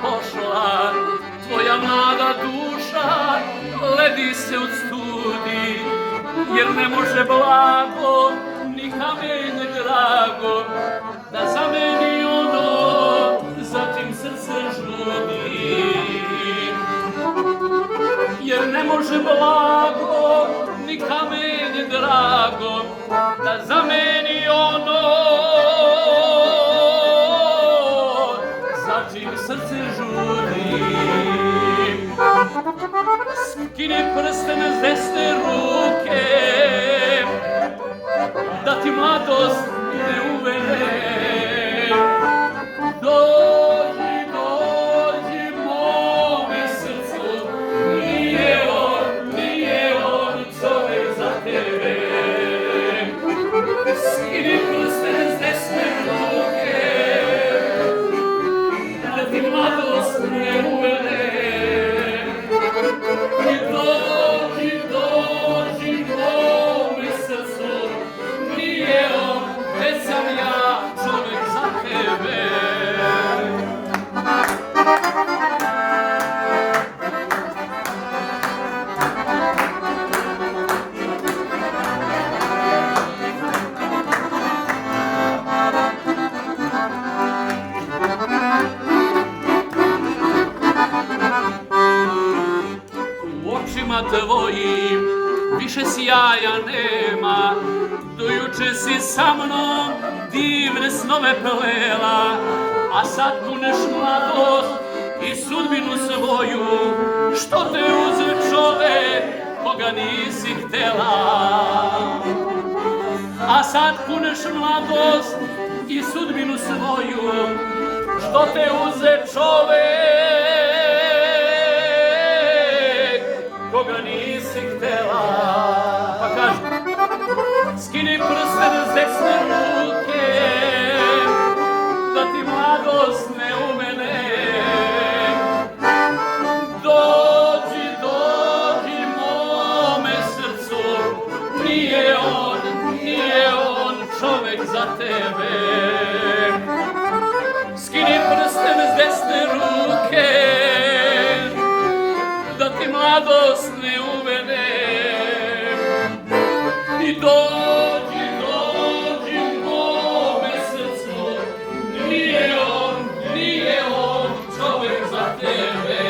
pošla, tvoja mlada duša ledi se od studi, jer ne može blago ni kamen drago da zameni ono za čim srce žudi. Jer ne može blago ni kamen drago da zameni ono za čim srce žudi. Skini prsten s desne ruke, da ti mladost ne uvene. Dođi, dođi mome srcu, nije on čovek za tebe. Skini prsten s desne ruke, da ti mladost ne uvene. I dođi, dođi mome srcu, nije on, već sam ja čovek za tebe. U očima tvojim više sjaja nema, do juče si sa mnom divne snove plela, a sad kuneš mladost i sudbinu svoju, što te uze čovek koga nisi htela. A sad kuneš mladost i sudbinu svoju, što te uze čovek koga nisi htela. Pa kaži, skini prsten s desne ruke, da ti mladost ne umene. Dođi, dođi mome srcu, nije on čovek za tebe. Skini prsten s desne ruke, da ti mladost ne uvene. I dođi, dođi mome srcu, nije on čovek za tebe.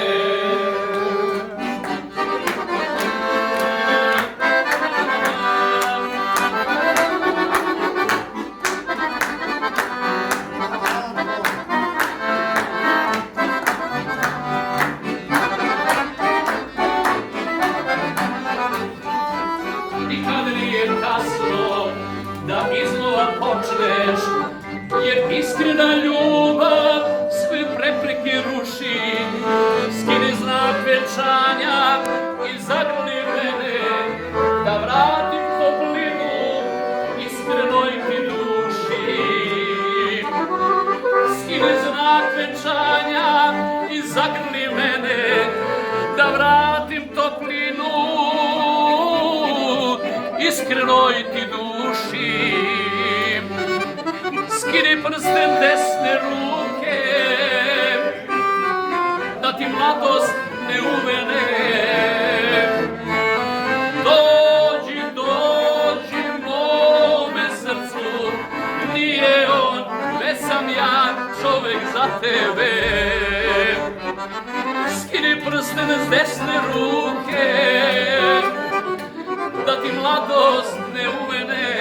Nikad nije kasno da iznova počneš, jer iskrena ljubav sve prepreke ruši. Skini znak venčanja i zagrli mene, da vratim toplinu iskrenoj ti duši. Skini znak venčanja i zagrli mene, da vratim toplinu iskrenoj ti duši. Skini prsten desne ruke, da ti mladost ne uvene. Dođi, dođi mome srcu, nije on, već sam ja čovek za tebe. Skini prsten s desne ruke, da ti mladost ne uvene.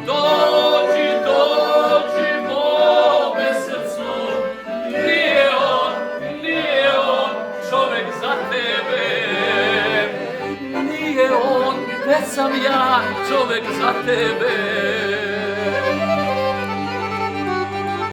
Dođi, dođi mome srcu, nije on čovek za tebe. Nije on, već sam ja čovek za tebe.